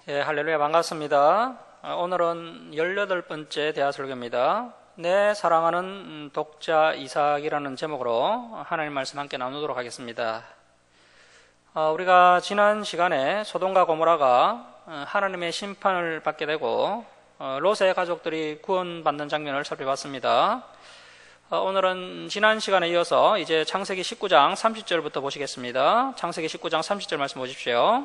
예, 할렐루야 반갑습니다. 오늘은 18번째 대화설교입니다. 내 사랑하는 독자 이삭이라는 제목으로 하나님 말씀 함께 나누도록 하겠습니다. 우리가 지난 시간에 소돔과 고모라가 하나님의 심판을 받게 되고 롯의 가족들이 구원받는 장면을 살펴봤습니다. 오늘은 지난 시간에 이어서 이제 창세기 19장 30절부터 보시겠습니다. 창세기 19장 30절 말씀 보십시오.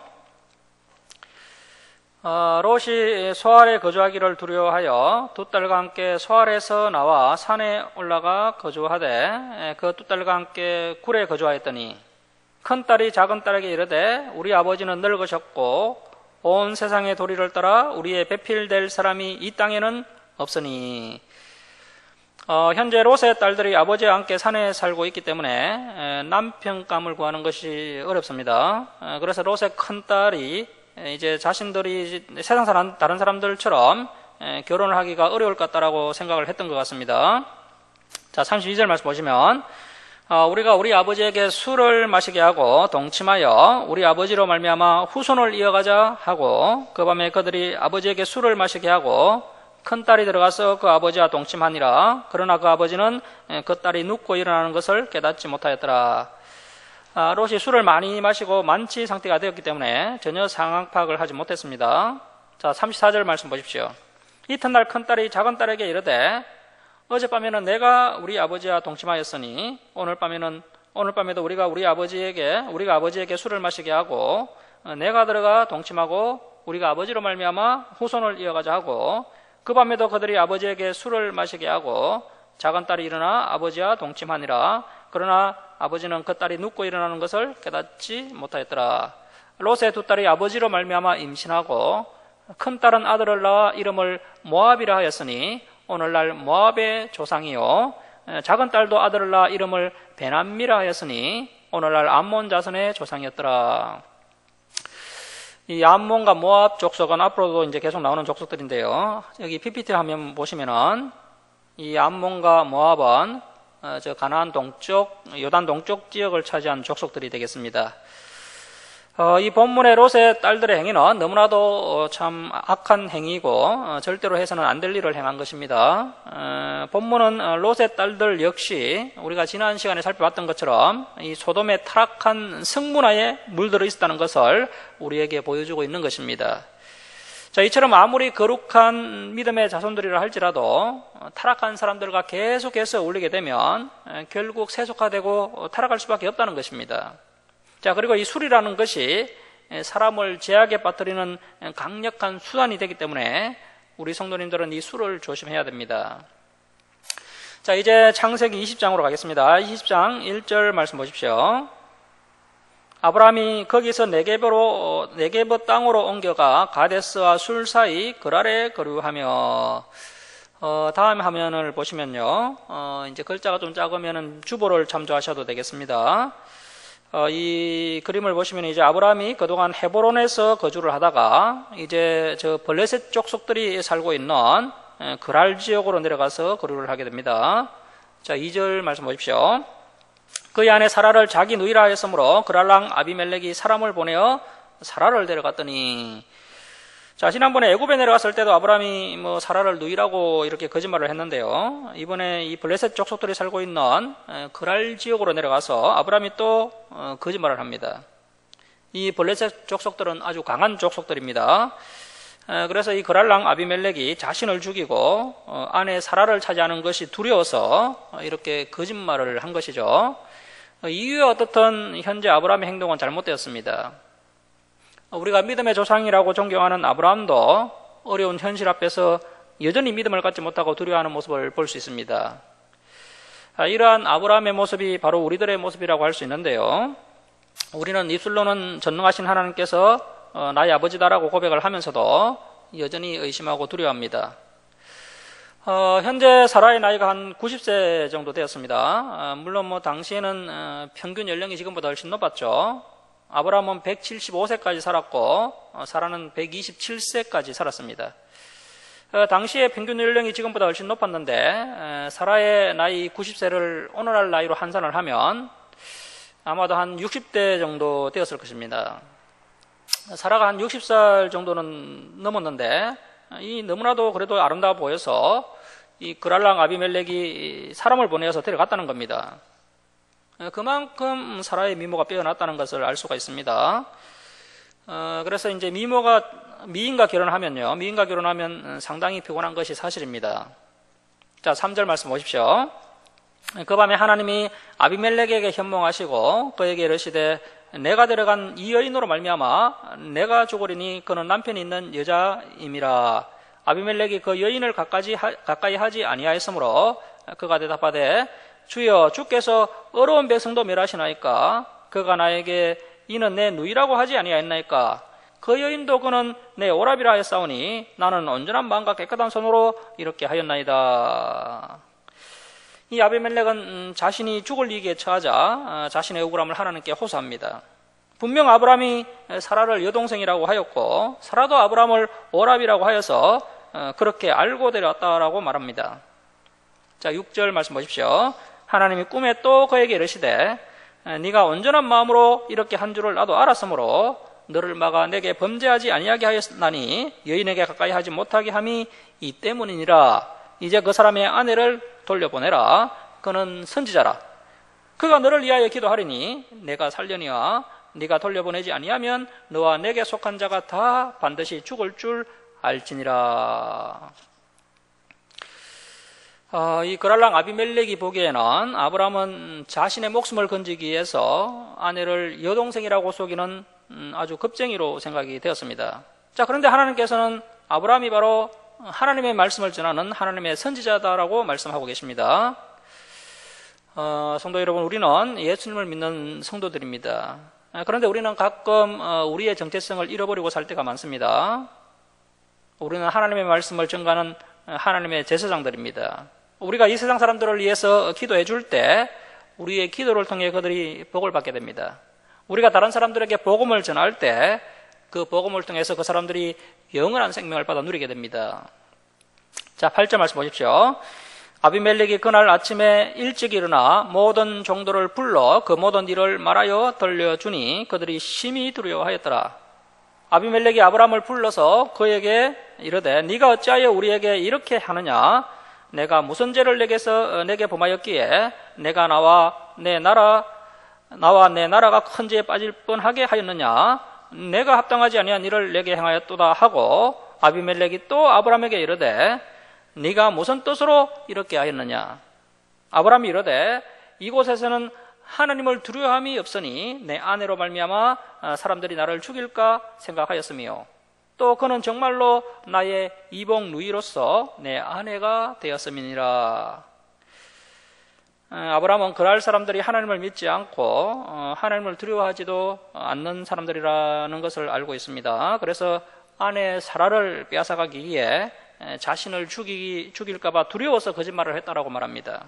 롯이 소알에 거주하기를 두려워하여 두 딸과 함께 소알에서 나와 산에 올라가 거주하되 그 두 딸과 함께 굴에 거주하였더니 큰 딸이 작은 딸에게 이르되 우리 아버지는 늙으셨고 온 세상의 도리를 따라 우리의 배필될 사람이 이 땅에는 없으니 현재 롯의 딸들이 아버지와 함께 산에 살고 있기 때문에 남편감을 구하는 것이 어렵습니다. 그래서 롯의 큰 딸이 이제 자신들이 세상 사람, 다른 사람들처럼 결혼을 하기가 어려울 것 같다라고 생각을 했던 것 같습니다. 자, 32절 말씀 보시면 우리가 우리 아버지에게 술을 마시게 하고 동침하여 우리 아버지로 말미암아 후손을 이어가자 하고 그 밤에 그들이 아버지에게 술을 마시게 하고 큰 딸이 들어가서 그 아버지와 동침하니라. 그러나 그 아버지는 그 딸이 눕고 일어나는 것을 깨닫지 못하였더라. 롯이 술을 많이 마시고 만취 상태가 되었기 때문에 전혀 상황 파악을 하지 못했습니다. 자, 34절 말씀 보십시오. 이튿날 큰 딸이 작은 딸에게 이르되 어젯밤에는 내가 우리 아버지와 동침하였으니 오늘 밤에도 우리가 아버지에게 술을 마시게 하고 내가 들어가 동침하고 우리가 아버지로 말미암아 후손을 이어가자 하고 그 밤에도 그들이 아버지에게 술을 마시게 하고 작은 딸이 일어나 아버지와 동침하니라. 그러나 아버지는 그 딸이 눕고 일어나는 것을 깨닫지 못하였더라. 롯의 두 딸이 아버지로 말미암아 임신하고 큰 딸은 아들을 낳아 이름을 모압이라 하였으니 오늘날 모압의 조상이요 작은 딸도 아들을 낳아 이름을 베남미라 하였으니 오늘날 암몬 자손의 조상이었더라. 이 암몬과 모압 족속은 앞으로도 이제 계속 나오는 족속들인데요. 여기 PPT 화면 보시면은 이 암몬과 모압은 저 가나안 동쪽, 요단 동쪽 지역을 차지한 족속들이 되겠습니다. 이 본문의 롯의 딸들의 행위는 너무나도 참 악한 행위이고 절대로 해서는 안 될 일을 행한 것입니다. 본문은 롯의 딸들 역시 우리가 지난 시간에 살펴봤던 것처럼 이 소돔의 타락한 성문화에 물들어 있었다는 것을 우리에게 보여주고 있는 것입니다. 자, 이처럼 아무리 거룩한 믿음의 자손들이라 할지라도 타락한 사람들과 계속해서 어울리게 되면 결국 세속화되고 타락할 수밖에 없다는 것입니다. 자, 그리고 이 술이라는 것이 사람을 죄악에 빠뜨리는 강력한 수단이 되기 때문에 우리 성도님들은 이 술을 조심해야 됩니다. 자, 이제 창세기 20장으로 가겠습니다. 20장 1절 말씀 보십시오. 아브라함이 거기서 네게브 땅으로 옮겨가 가데스와 술 사이 그랄에 거류하며 다음 화면을 보시면요. 이제 글자가 좀 작으면 주보를 참조하셔도 되겠습니다. 이 그림을 보시면 이제 아브라함이 그동안 헤브론에서 거주를 하다가 이제 저 블레셋 족속들이 살고 있는 그랄 지역으로 내려가서 거류를 하게 됩니다. 자, 2절 말씀 보십시오. 그의 아내 사라를 자기 누이라 하였으므로 그랄랑 아비멜렉이 사람을 보내어 사라를 데려갔더니, 자, 지난번에 애굽에 내려갔을 때도 아브라함이 사라를 누이라고 이렇게 거짓말을 했는데요. 이번에 이 블레셋 족속들이 살고 있는 그랄 지역으로 내려가서 아브라함이 또 거짓말을 합니다. 이 블레셋 족속들은 아주 강한 족속들입니다. 그래서 이 그랄랑 아비멜렉이 자신을 죽이고 아내 사라를 차지하는 것이 두려워서 이렇게 거짓말을 한 것이죠. 이유에 어떻든 현재 아브라함의 행동은 잘못되었습니다. 우리가 믿음의 조상이라고 존경하는 아브라함도 어려운 현실 앞에서 여전히 믿음을 갖지 못하고 두려워하는 모습을 볼 수 있습니다. 이러한 아브라함의 모습이 바로 우리들의 모습이라고 할 수 있는데요. 우리는 입술로는 전능하신 하나님께서 나의 아버지다라고 고백을 하면서도 여전히 의심하고 두려워합니다. 현재 사라의 나이가 한 90세 정도 되었습니다. 물론 당시에는 평균 연령이 지금보다 훨씬 높았죠. 아브라함은 175세까지 살았고 사라는 127세까지 살았습니다. 당시의 평균 연령이 지금보다 훨씬 높았는데 사라의 나이 90세를 오늘날 나이로 환산을 하면 아마도 한 60대 정도 되었을 것입니다. 사라가 한 60살 정도는 넘었는데 이 너무나도 그래도 아름다워 보여서 이 그랄랑 아비멜렉이 사람을 보내어서 데려갔다는 겁니다. 그만큼 사라의 미모가 빼어났다는 것을 알 수가 있습니다. 그래서 이제 미인과 결혼하면 상당히 피곤한 것이 사실입니다. 자, 3절 말씀 보십시오. 그 밤에 하나님이 아비멜렉에게 현몽하시고 그에게 이르시되 내가 데려간 이 여인으로 말미암아 내가 죽으리니 그는 남편이 있는 여자임이라. 아비멜렉이 그 여인을 가까이 하지 아니하였으므로 그가 대답하되 주여 주께서 어려운 백성도 멸하시나이까. 그가 나에게 이는 내 누이라고 하지 아니하였나이까. 그 여인도 그는 내 오라비라 하였사오니 나는 온전한 마음과 깨끗한 손으로 이렇게 하였나이다. 이 아비멜렉은 자신이 죽을 위기에 처하자 자신의 억울함을 하나님께 호소합니다. 분명 아브라함이 사라를 여동생이라고 하였고 사라도 아브라함을 오라비라고 하여서 그렇게 알고 데려왔다라고 말합니다. 자, 6절 말씀 보십시오. 하나님이 꿈에 또 그에게 이르시되 네가 온전한 마음으로 이렇게 한 줄을 나도 알았으므로 너를 막아 내게 범죄하지 아니하게 하였나니 여인에게 가까이 하지 못하게 함이 이 때문이니라. 이제 그 사람의 아내를 돌려보내라. 그는 선지자라. 그가 너를 위하여 기도하리니 내가 살려니와 네가 돌려보내지 아니하면 너와 내게 속한 자가 다 반드시 죽을 줄 알지니라. 이 그랄랑 아비멜렉이 보기에는 아브라함은 자신의 목숨을 건지기 위해서 아내를 여동생이라고 속이는 아주 겁쟁이로 생각이 되었습니다. 자, 그런데 하나님께서는 아브라함이 바로 하나님의 말씀을 전하는 하나님의 선지자다라고 말씀하고 계십니다. 성도 여러분, 우리는 예수님을 믿는 성도들입니다. 그런데 우리는 가끔 우리의 정체성을 잃어버리고 살 때가 많습니다. 우리는 하나님의 말씀을 전가하는 하나님의 제사장들입니다. 우리가 이 세상 사람들을 위해서 기도해 줄 때 우리의 기도를 통해 그들이 복을 받게 됩니다. 우리가 다른 사람들에게 복음을 전할 때 그 복음을 통해서 그 사람들이 영원한 생명을 받아 누리게 됩니다. 자, 8절 말씀 보십시오. 아비멜렉이 그날 아침에 일찍 일어나 모든 종들을 불러 그 모든 일을 말하여 들려주니 그들이 심히 두려워하였더라. 아비멜렉이 아브라함을 불러서 그에게 이르되 네가 어찌하여 우리에게 이렇게 하느냐? 내가 무슨 죄를 내게 범하였기에 내가 나와 내 나라가 큰 죄에 빠질 뻔하게 하였느냐? 내가 합당하지 아니한 일을 내게 행하였도다 하고 아비멜렉이 또 아브라함에게 이르되 네가 무슨 뜻으로 이렇게 하였느냐? 아브라함이 이르되 이곳에서는 하나님을 두려워함이 없으니 내 아내로 말미암아 사람들이 나를 죽일까 생각하였으며 또 그는 정말로 나의 이복 누이로서 내 아내가 되었음이니라. 아브라함은 그날 사람들이 하나님을 믿지 않고 하나님을 두려워하지도 않는 사람들이라는 것을 알고 있습니다. 그래서 아내 사라를 빼앗아가기 위해 자신을 죽일까 봐 두려워서 거짓말을 했다라고 말합니다.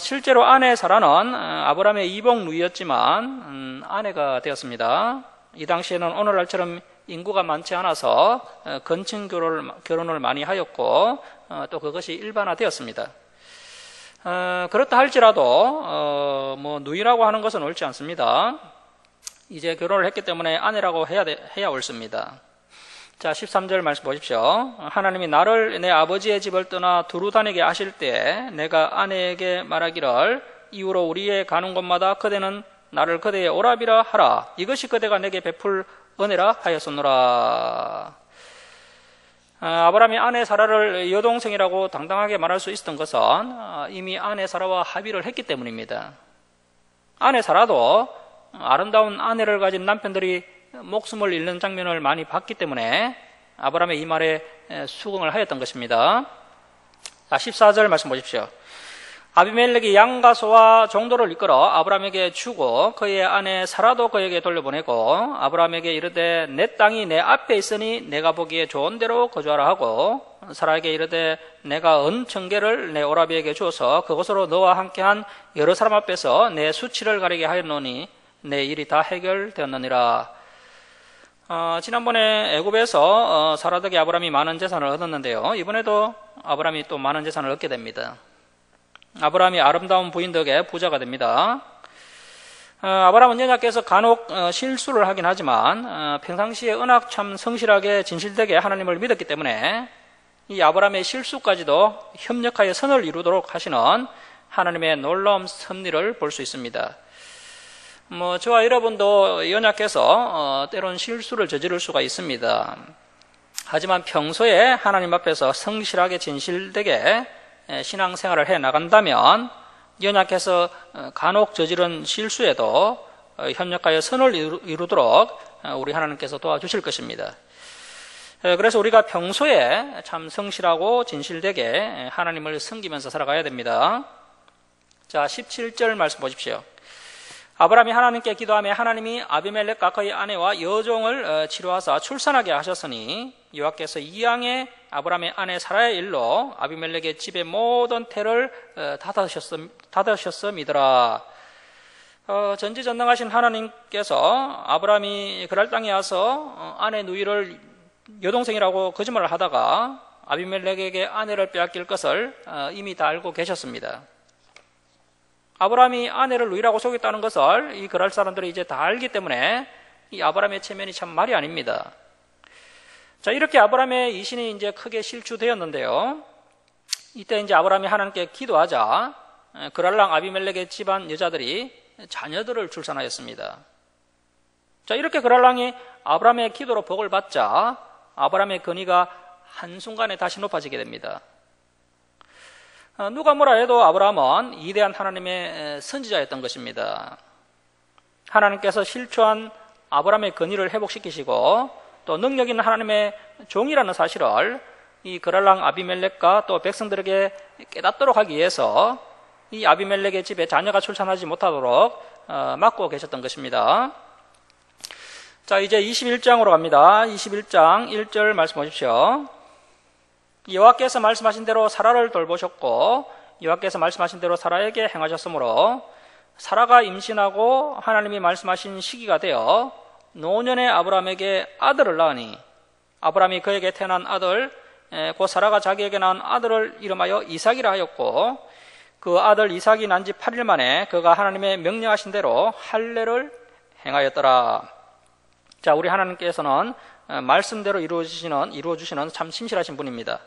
실제로 아내 사라는 아브라함의 이복 누이였지만 아내가 되었습니다. 이 당시에는 오늘날처럼 인구가 많지 않아서 건친 결혼을 많이 하였고 또 그것이 일반화되었습니다. 그렇다 할지라도 누이라고 하는 것은 옳지 않습니다. 이제 결혼을 했기 때문에 아내라고 해야 옳습니다. 자, 13절 말씀 보십시오. 하나님이 나를 내 아버지의 집을 떠나 두루 다니게 하실 때 내가 아내에게 말하기를 이후로 우리의 가는 곳마다 그대는 나를 그대의 오라비라 하라. 이것이 그대가 내게 베풀 은혜라 하였었노라. 아브라함이 아내 사라를 여동생이라고 당당하게 말할 수 있었던 것은 이미 아내 사라와 합의를 했기 때문입니다. 아내 사라도 아름다운 아내를 가진 남편들이 목숨을 잃는 장면을 많이 봤기 때문에 아브라함의 이 말에 수긍을 하였던 것입니다. 14절 말씀 보십시오. 아비멜렉이 양과 소와 종도를 이끌어 아브라함에게 주고 그의 아내 사라도 그에게 돌려보내고 아브라함에게 이르되 내 땅이 내 앞에 있으니 내가 보기에 좋은 대로 거주하라 하고 사라에게 이르되 내가 은청계를 내 오라비에게 주어서 그것으로 너와 함께한 여러 사람 앞에서 내 수치를 가리게 하였노니 내 일이 다 해결되었느니라. 지난번에 애굽에서 사라 덕에 아브라함이 많은 재산을 얻었는데요. 이번에도 아브라함이 또 많은 재산을 얻게 됩니다. 아브라함이 아름다운 부인 덕에 부자가 됩니다. 아브라함은 연약해서 간혹 실수를 하긴 하지만 평상시에 은학 참 성실하게 진실되게 하나님을 믿었기 때문에 이 아브라함의 실수까지도 협력하여 선을 이루도록 하시는 하나님의 놀라운 섭리를 볼 수 있습니다. 저와 여러분도 연약해서 때론 실수를 저지를 수가 있습니다. 하지만 평소에 하나님 앞에서 성실하게 진실되게 신앙생활을 해 나간다면 연약해서 간혹 저지른 실수에도 협력하여 선을 이루도록 우리 하나님께서 도와주실 것입니다. 그래서 우리가 평소에 참 성실하고 진실되게 하나님을 섬기면서 살아가야 됩니다. 자, 17절 말씀 보십시오. 아브라함이 하나님께 기도하며 하나님이 아비멜렉과 그의 아내와 여종을 치료하사 출산하게 하셨으니 여호와께서 이 양의 아브라함의 아내 사라의 일로 아비멜렉의 집의 모든 태를 닫으셨음이더라. 전지전능하신 하나님께서 아브라함이 그랄 땅에 와서 아내 누이를 여동생이라고 거짓말을 하다가 아비멜렉에게 아내를 빼앗길 것을 이미 다 알고 계셨습니다. 아브라함이 아내를 누이라고 속였다는 것을 이 그랄 사람들이 이제 다 알기 때문에 이 아브라함의 체면이 참 말이 아닙니다. 자, 이렇게 아브라함의 이신이 이제 크게 실추되었는데요. 이때 이제 아브라함이 하나님께 기도하자 그랄랑 아비멜렉의 집안 여자들이 자녀들을 출산하였습니다. 자, 이렇게 그랄랑이 아브라함의 기도로 복을 받자 아브라함의 권위가 한순간에 다시 높아지게 됩니다. 누가 뭐라 해도 아브라함은 위대한 하나님의 선지자였던 것입니다. 하나님께서 실추한 아브라함의 권위를 회복시키시고 또 능력 있는 하나님의 종이라는 사실을 이 그랄랑 아비멜렉과 또 백성들에게 깨닫도록 하기 위해서 이 아비멜렉의 집에 자녀가 출산하지 못하도록 막고 계셨던 것입니다. 자, 이제 21장으로 갑니다. 21장 1절 말씀 보십시오. 여호와께서 말씀하신 대로 사라를 돌보셨고 여호와께서 말씀하신 대로 사라에게 행하셨으므로 사라가 임신하고 하나님이 말씀하신 시기가 되어 노년의 아브라함에게 아들을 낳으니 아브라함이 그에게 태어난 아들 곧 사라가 자기에게 낳은 아들을 이름하여 이삭이라 하였고 그 아들 이삭이 난 지 8일 만에 그가 하나님의 명령하신 대로 할례를 행하였더라. 자, 우리 하나님께서는 말씀대로 이루어주시는 참 신실하신 분입니다.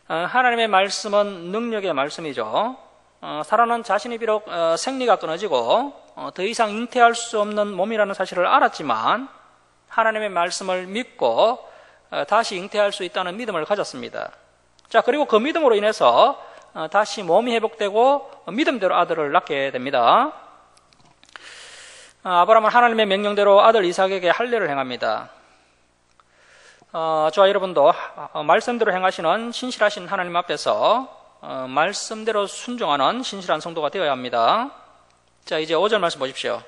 하나님의 말씀은 능력의 말씀이죠. 사라는 자신이 비록 생리가 끊어지고 더 이상 잉태할 수 없는 몸이라는 사실을 알았지만 하나님의 말씀을 믿고 다시 잉태할 수 있다는 믿음을 가졌습니다. 자, 그리고 그 믿음으로 인해서 다시 몸이 회복되고 믿음대로 아들을 낳게 됩니다. 아브라함은 하나님의 명령대로 아들 이삭에게 할례를 행합니다. 저와 여러분도 말씀대로 행하시는 신실하신 하나님 앞에서 말씀대로 순종하는 신실한 성도가 되어야 합니다. 자, 이제 5절 말씀 보십시오.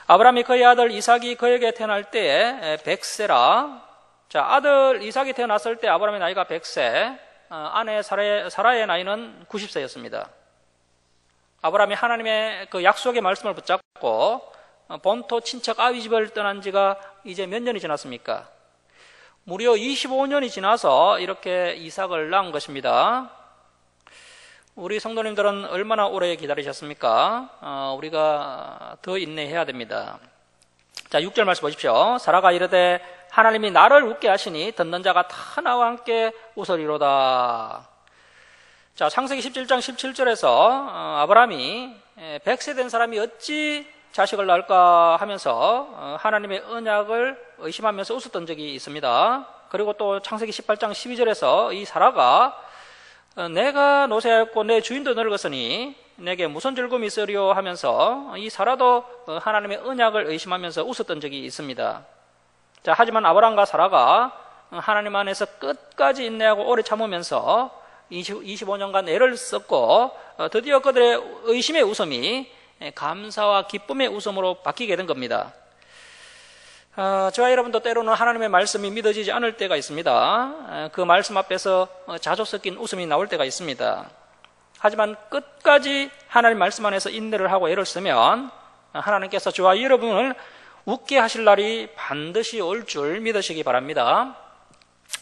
아브라함이 그의 아들 이삭이 그에게 태어날 때에 100세라. 자, 아들 이삭이 태어났을 때 아브라함의 나이가 100세, 아내 사라의 나이는 90세였습니다. 아브라함이 하나님의 그 약속의 말씀을 붙잡고 본토 친척 아비 집을 떠난 지가 이제 몇 년이 지났습니까? 무려 25년이 지나서 이렇게 이삭을 낳은 것입니다. 우리 성도님들은 얼마나 오래 기다리셨습니까? 우리가 더 인내해야 됩니다. 자, 6절 말씀 보십시오. 사라가 이르되 하나님이 나를 웃게 하시니 듣는 자가 다 나와 함께 웃으리로다. 자, 창세기 17장 17절에서 아브라함이 100세 된 사람이 어찌 자식을 낳을까 하면서 하나님의 언약을 의심하면서 웃었던 적이 있습니다. 그리고 또 창세기 18장 12절에서 이 사라가 내가 노쇠하였고 내 주인도 늙었으니 내게 무슨 즐거움이 있으리요 하면서 이 사라도 하나님의 언약을 의심하면서 웃었던 적이 있습니다. 자, 하지만 아브라함과 사라가 하나님 안에서 끝까지 인내하고 오래 참으면서 25년간 애를 썼고 드디어 그들의 의심의 웃음이 감사와 기쁨의 웃음으로 바뀌게 된 겁니다. 저와 여러분도 때로는 하나님의 말씀이 믿어지지 않을 때가 있습니다. 그 말씀 앞에서 자주 섞인 웃음이 나올 때가 있습니다. 하지만 끝까지 하나님 말씀 안에서 인내를 하고 애를 쓰면 하나님께서 저와 여러분을 웃게 하실 날이 반드시 올 줄 믿으시기 바랍니다.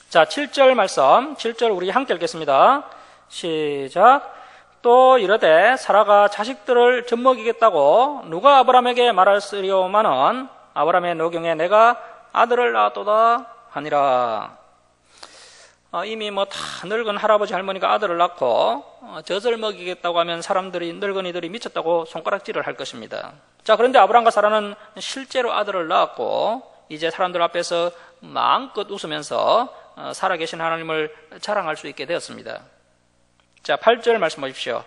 자, 7절 말씀, 7절 우리 함께 읽겠습니다. 시작. 또 이르되 사라가 자식들을 젖먹이겠다고 누가 아브라함에게 말하였으리오마는 아브라함의 노경에 내가 아들을 낳았도다 하니라. 이미 다 늙은 할아버지 할머니가 아들을 낳고 젖을 먹이겠다고 하면 늙은이들이 미쳤다고 손가락질을 할 것입니다. 자, 그런데 아브라함과 사라는 실제로 아들을 낳았고 이제 사람들 앞에서 마음껏 웃으면서 살아계신 하나님을 자랑할 수 있게 되었습니다. 자, 8절 말씀 보십시오.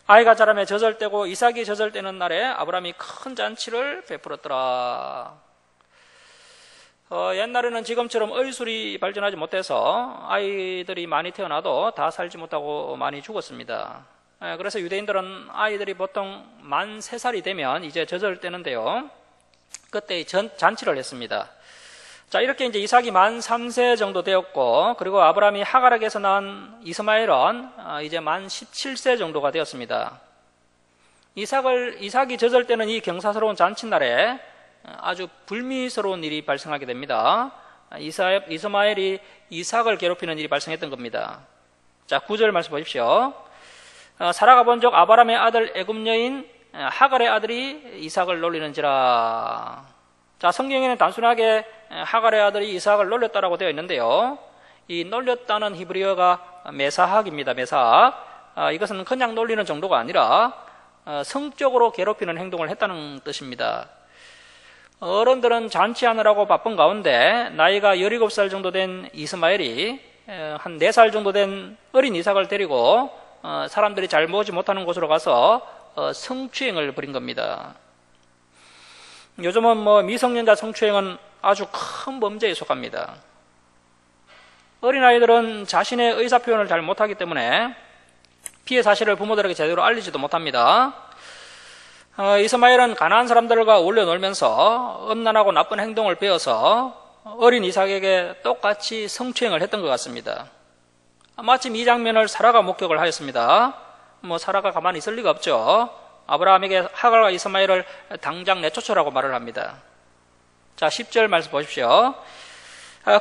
아이가 자라매 젖을 떼고 이삭이 젖을 떼는 날에 아브라함이 큰 잔치를 베풀었더라. 옛날에는 지금처럼 의술이 발전하지 못해서 아이들이 많이 태어나도 다 살지 못하고 많이 죽었습니다. 그래서 유대인들은 아이들이 보통 만 3살이 되면 이제 젖을 떼는데요. 그때 잔치를 했습니다. 자, 이렇게 이제 이삭이 만 3세 정도 되었고, 그리고 아브라함이 하갈에게서 낳은 이스마엘은 이제 만 17세 정도가 되었습니다. 이삭이 젖을 때는 이 경사스러운 잔칫날에 아주 불미스러운 일이 발생하게 됩니다. 이스마엘이 이삭을 괴롭히는 일이 발생했던 겁니다. 자, 9절 말씀 보십시오. 사라가 본즉 아브라함의 아들 애굽 여인 하갈의 아들이 이삭을 놀리는지라. 자, 성경에는 단순하게 하갈의 아들이 이삭을 놀렸다라고 되어 있는데요. 이 놀렸다는 히브리어가 메사학입니다. 메사학. 이것은 그냥 놀리는 정도가 아니라 성적으로 괴롭히는 행동을 했다는 뜻입니다. 어른들은 잔치하느라고 바쁜 가운데 나이가 17살 정도 된 이스마엘이 한 4살 정도 된 어린 이삭을 데리고 사람들이 잘 모지 못하는 곳으로 가서 성추행을 벌인 겁니다. 요즘은 미성년자 성추행은 아주 큰 범죄에 속합니다. 어린아이들은 자신의 의사표현을 잘 못하기 때문에 피해 사실을 부모들에게 제대로 알리지도 못합니다. 이스마엘은 가나안 사람들과 어울려 놀면서 음란하고 나쁜 행동을 배워서 어린 이삭에게 똑같이 성추행을 했던 것 같습니다. 마침 이 장면을 사라가 목격을 하였습니다. 사라가 가만히 있을 리가 없죠. 아브라함에게 하갈과 이스마엘을 당장 내쫓으라고 말을 합니다. 자, 10절 말씀 보십시오.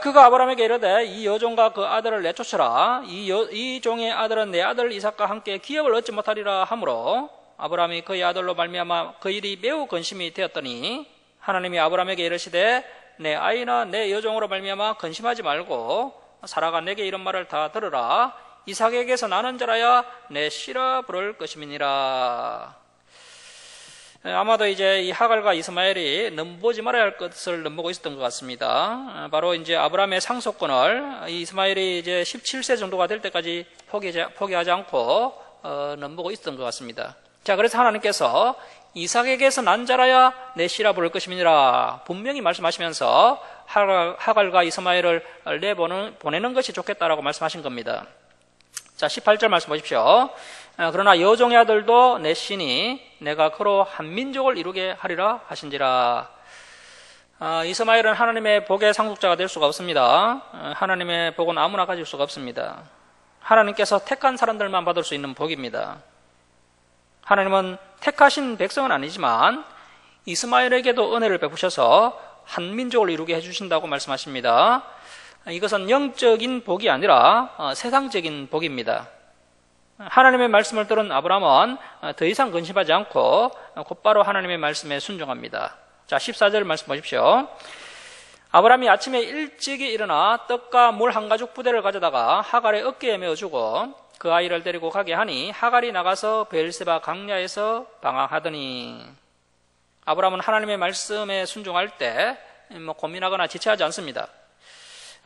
그가 아브라함에게 이르되 이 여종과 그 아들을 내쫓으라. 이 종의 아들은 내 아들 이삭과 함께 기업을 얻지 못하리라 하므로 아브라함이 그의 아들로 말미암아 그 일이 매우 근심이 되었더니 하나님이 아브라함에게 이르시되 내 아이나 내 여종으로 말미암아 근심하지 말고 사라가 내게 이런 말을 다 들으라. 이삭에게서 나는 자라야 내 씨라 부를 것임이니라. 아마도 이제 이 하갈과 이스마엘이 넘보지 말아야 할 것을 넘보고 있었던 것 같습니다. 바로 이제 아브라함의 상속권을 이스마엘이 이제 17세 정도가 될 때까지 포기하지 않고 넘보고 있었던 것 같습니다. 자, 그래서 하나님께서 이삭에게서 난 자라야 내 씨라 부를 것임이니라 분명히 말씀하시면서 하갈과 이스마엘을 보내는 것이 좋겠다라고 말씀하신 겁니다. 자, 18절 말씀 보십시오. 그러나 여종의 아들도 내 씨니 내가 그로 한 민족을 이루게 하리라 하신지라. 이스마엘은 하나님의 복의 상속자가 될 수가 없습니다. 하나님의 복은 아무나 가질 수가 없습니다. 하나님께서 택한 사람들만 받을 수 있는 복입니다. 하나님은 택하신 백성은 아니지만 이스마엘에게도 은혜를 베푸셔서 한 민족을 이루게 해주신다고 말씀하십니다. 이것은 영적인 복이 아니라 세상적인 복입니다. 하나님의 말씀을 들은 아브라함은 더 이상 근심하지 않고 곧바로 하나님의 말씀에 순종합니다. 자, 14절 말씀 보십시오. 아브라함이 아침에 일찍이 일어나 떡과 물 한 가죽 부대를 가져다가 하갈의 어깨에 메어주고 그 아이를 데리고 가게 하니 하갈이 나가서 베엘세바 강야에서 방황하더니. 아브라함은 하나님의 말씀에 순종할 때 고민하거나 지체하지 않습니다.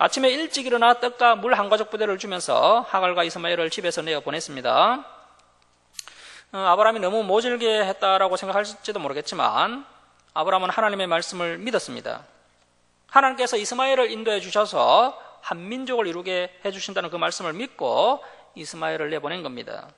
아침에 일찍 일어나 떡과 물 한 가죽 부대를 주면서 하갈과 이스마엘을 집에서 내어 보냈습니다. 아브라함이 너무 모질게 했다라고 생각할지도 모르겠지만 아브라함은 하나님의 말씀을 믿었습니다. 하나님께서 이스마엘을 인도해 주셔서 한 민족을 이루게 해주신다는 그 말씀을 믿고 이스마엘을 내보낸 겁니다.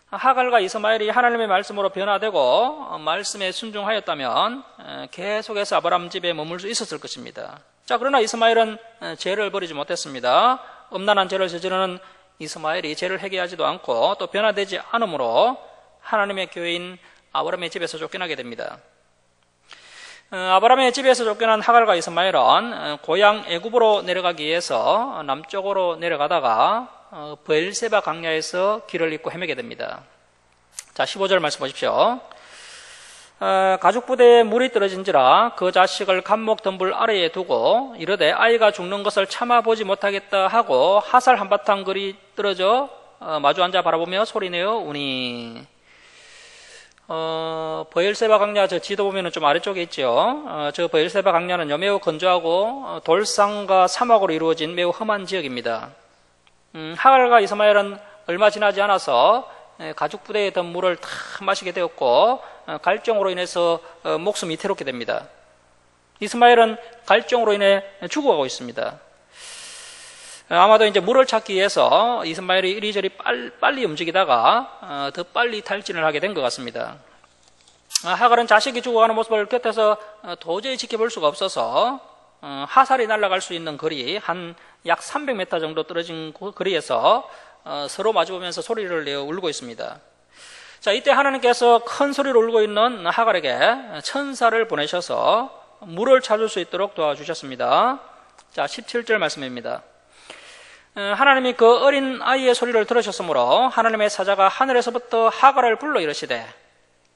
하갈과 이스마엘이 하나님의 말씀으로 변화되고 말씀에 순종하였다면 계속해서 아브라함 집에 머물 수 있었을 것입니다. 자, 그러나 이스마엘은 죄를 버리지 못했습니다. 음란한 죄를 저지르는 이스마엘이 죄를 회개하지도 않고 또 변화되지 않으므로 하나님의 교회인 아브라함의 집에서 쫓겨나게 됩니다. 아브라함의 집에서 쫓겨난 하갈과 이스마엘은 고향 애굽으로 내려가기 위해서 남쪽으로 내려가다가 브엘세바 강야에서 길을 잃고 헤매게 됩니다. 자, 15절 말씀 보십시오. 가죽 부대에 물이 떨어진지라 그 자식을 감목 덤불 아래에 두고 이르되 아이가 죽는 것을 참아보지 못하겠다 하고 하살 한바탕 그리 떨어져 마주 앉아 바라보며 소리내어 우니. 브엘세바 강야 저 지도 보면은 좀 아래쪽에 있죠. 저 브엘세바 강야는요 매우 건조하고 돌산과 사막으로 이루어진 매우 험한 지역입니다. 하갈과 이스마엘은 얼마 지나지 않아서 가죽 부대에 던 물을 다 마시게 되었고 갈증으로 인해서 목숨이 위태롭게 됩니다. 이스마엘은 갈증으로 인해 죽어가고 있습니다. 아마도 이제 물을 찾기 위해서 이스마엘이 이리저리 빨리 움직이다가 더 빨리 탈진을 하게 된 것 같습니다. 하갈은 자식이 죽어가는 모습을 곁에서 도저히 지켜볼 수가 없어서 하살이 날아갈 수 있는 거리 한 약 300m 정도 떨어진 거리에서 서로 마주보면서 소리를 내어 울고 있습니다. 자, 이때 하나님께서 큰 소리로 울고 있는 하갈에게 천사를 보내셔서 물을 찾을 수 있도록 도와주셨습니다. 자, 17절 말씀입니다. 하나님이 그 어린 아이의 소리를 들으셨으므로 하나님의 사자가 하늘에서부터 하갈을 불러 이르시되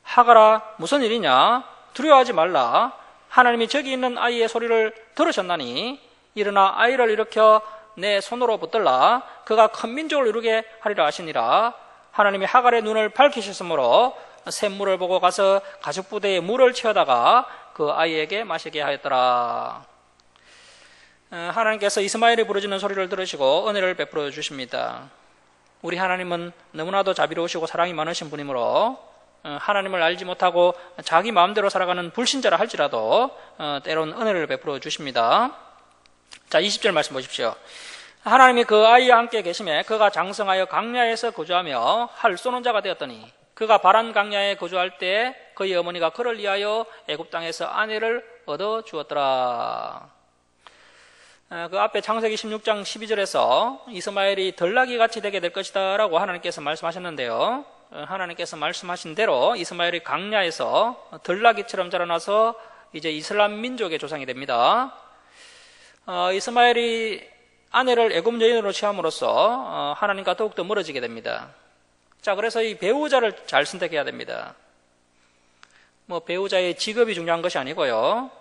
하갈아 무슨 일이냐 두려워하지 말라 하나님이 저기 있는 아이의 소리를 들으셨나니 일어나 아이를 일으켜 내 손으로 붙들라 그가 큰 민족을 이루게 하리라 하시니라. 하나님이 하갈의 눈을 밝히셨으므로 샘물을 보고 가서 가죽 부대에 물을 채워다가 그 아이에게 마시게 하였더라. 하나님께서 이스마엘이 부르짖는 소리를 들으시고 은혜를 베풀어 주십니다. 우리 하나님은 너무나도 자비로우시고 사랑이 많으신 분이므로 하나님을 알지 못하고 자기 마음대로 살아가는 불신자라 할지라도 때론 은혜를 베풀어 주십니다. 자, 20절 말씀 보십시오. 하나님이 그 아이와 함께 계심에 그가 장성하여 강야에서 거주하며 활 쏘는 자가 되었더니 그가 바란 강야에 거주할 때 그의 어머니가 그를 위하여 애굽 땅에서 아내를 얻어 주었더라. 그 앞에 창세기 16장 12절에서 이스마엘이 덜나귀 같이 되게 될 것이다 라고 하나님께서 말씀하셨는데요. 하나님께서 말씀하신 대로 이스마엘이 강야에서 덜나귀처럼 자라나서 이제 이슬람 민족의 조상이 됩니다. 이스마엘이 아내를 애굽 여인으로 취함으로써 하나님과 더욱더 멀어지게 됩니다. 자, 그래서 이 배우자를 잘 선택해야 됩니다. 배우자의 직업이 중요한 것이 아니고요.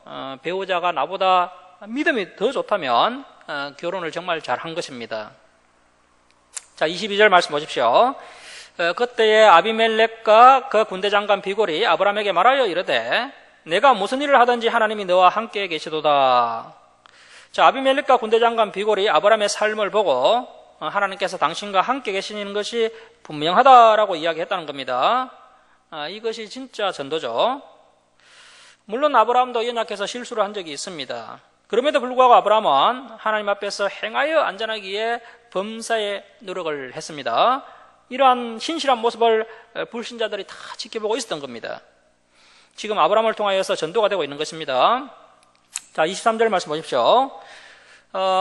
배우자가 나보다 믿음이 더 좋다면 결혼을 정말 잘한 것입니다. 자, 22절 말씀 보십시오. 그때에 아비멜렉과 그 군대 장관 비골이 아브라함에게 말하여 이르되 내가 무슨 일을 하든지 하나님이 너와 함께 계시도다. 자, 아비멜렉과 군대 장관 비골이 아브라함의 삶을 보고 하나님께서 당신과 함께 계시는 것이 분명하다라고 이야기했다는 겁니다. 이것이 진짜 전도죠. 물론 아브라함도 연약해서 실수를 한 적이 있습니다. 그럼에도 불구하고 아브라함은 하나님 앞에서 행하여 안전하기 위해 범사의 노력을 했습니다. 이러한 신실한 모습을 불신자들이 다 지켜보고 있었던 겁니다. 지금 아브라함을 통하여서 전도가 되고 있는 것입니다. 자, 23절 말씀 보십시오.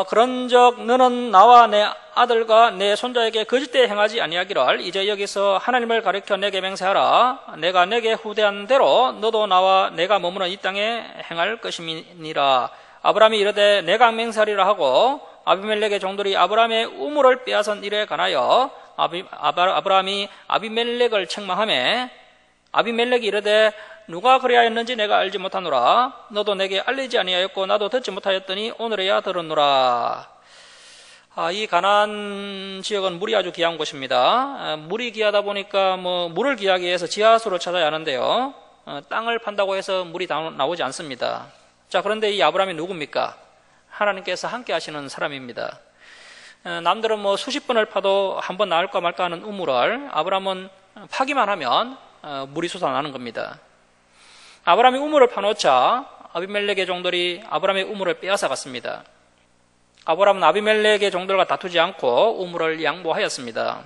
그런즉 너는 나와 내 아들과 내 손자에게 거짓되이 행하지 아니하기를 이제 여기서 하나님을 가리켜 내게 맹세하라. 내가 내게 후대한 대로 너도 나와 내가 머무는 이 땅에 행할 것임이니라. 아브라함이 이르되 내가 맹세하리라 하고 아비멜렉의 종들이 아브라함의 우물을 빼앗은 일에 관하여 아브라함이 아비멜렉을 책망하매 아비멜렉이 이르되 누가 그리하였는지 내가 알지 못하노라. 너도 내게 알리지 아니하였고 나도 듣지 못하였더니 오늘에야 들었노라. 이 가나안 지역은 물이 아주 귀한 곳입니다. 물이 귀하다 보니까 물을 귀하기 위해서 지하수를 찾아야 하는데요. 땅을 판다고 해서 물이 나오지 않습니다. 자, 그런데 이 아브라함이 누굽니까? 하나님께서 함께 하시는 사람입니다. 남들은 수십 번을 파도 한 번 나올까 말까 하는 우물을 아브라함은 파기만 하면 물이 솟아나는 겁니다. 아브라함이 우물을 파놓자 아비멜렉의 종들이 아브라함의 우물을 빼앗아 갔습니다. 아브라함은 아비멜렉의 종들과 다투지 않고 우물을 양보하였습니다.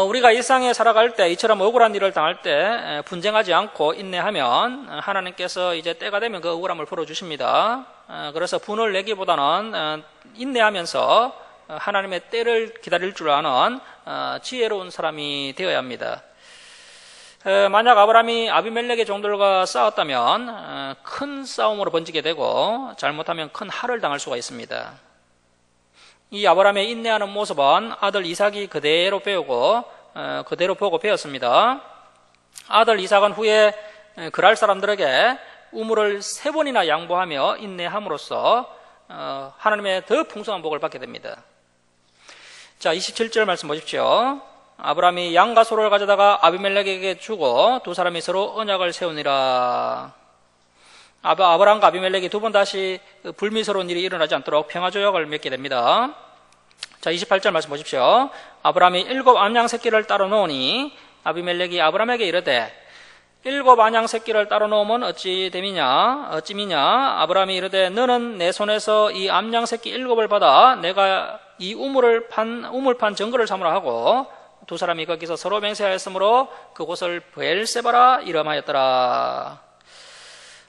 우리가 일상에 살아갈 때 이처럼 억울한 일을 당할 때 분쟁하지 않고 인내하면 하나님께서 이제 때가 되면 그 억울함을 풀어주십니다. 그래서 분을 내기보다는 인내하면서 하나님의 때를 기다릴 줄 아는 지혜로운 사람이 되어야 합니다. 만약 아브라함이 아비멜렉의 종들과 싸웠다면 큰 싸움으로 번지게 되고 잘못하면 큰 할을 당할 수가 있습니다. 이 아브라함의 인내하는 모습은 아들 이삭이 그대로 배우고 그대로 보고 배웠습니다. 아들 이삭은 후에 그랄 사람들에게 우물을 3번이나 양보하며 인내함으로써 하나님의 더 풍성한 복을 받게 됩니다. 자, 27절 말씀 보십시오. 아브라함이 양과 소를 가져다가 아비멜렉에게 주고 두 사람이 서로 언약을 세우니라. 아브라함과 아비멜렉이 두 번 다시 불미스러운 일이 일어나지 않도록 평화조약을 맺게 됩니다. 자, 28절 말씀 보십시오. 아브라함이 7 암양 새끼를 따로 놓으니 아비멜렉이 아브라함에게 이르되 7 암양 새끼를 따로 놓으면 어찌미냐 아브라함이 이르되 너는 내 손에서 이 암양 새끼 7을 받아 내가 이 우물판 정거를 삼으라 하고 두 사람이 거기서 서로 맹세하였으므로 그곳을 브엘세바라 이름하였더라.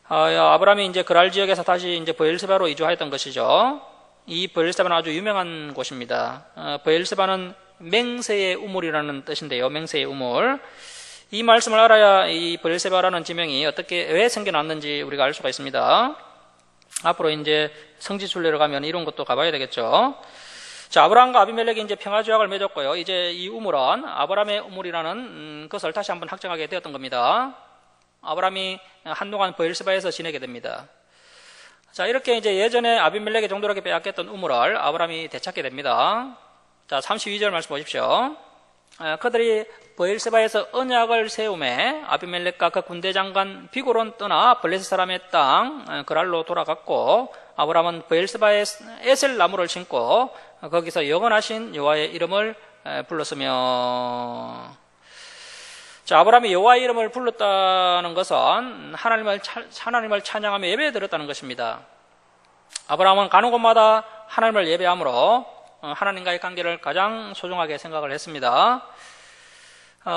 아브라함이 이제 그랄 지역에서 다시 이제 브엘세바로 이주하였던 것이죠. 이 브엘세바는 아주 유명한 곳입니다. 브엘세바는 맹세의 우물이라는 뜻인데요. 맹세의 우물. 이 말씀을 알아야 이 브엘세바라는 지명이 왜 생겨났는지 우리가 알 수가 있습니다. 앞으로 이제 성지순례로 가면 이런 것도 가봐야 되겠죠. 자, 아브라함과 아비멜렉이 이제 평화조약을 맺었고요. 이제 이 우물은 아브라함의 우물이라는 것을 다시 한번 확정하게 되었던 겁니다. 아브라함이 한동안 브엘세바에서 지내게 됩니다. 자, 이렇게 이제 예전에 아비멜렉의 종들에게 빼앗겼던 우물을 아브라함이 되찾게 됩니다. 자, 32절 말씀 보십시오. 그들이 브엘세바에서 언약을 세우매 아비멜렉과 그 군대 장관 비골은 떠나 블레셋 사람의 땅 그랄로 돌아갔고 아브라함은 브엘세바에 에셀 나무를 심고 거기서 영원하신 여호와의 이름을 불렀으며. 자, 아브라함이 여호와의 이름을 불렀다는 것은 하나님을 찬양하며 예배에 드렸다는 것입니다. 아브라함은 가는 곳마다 하나님을 예배함으로 하나님과의 관계를 가장 소중하게 생각을 했습니다.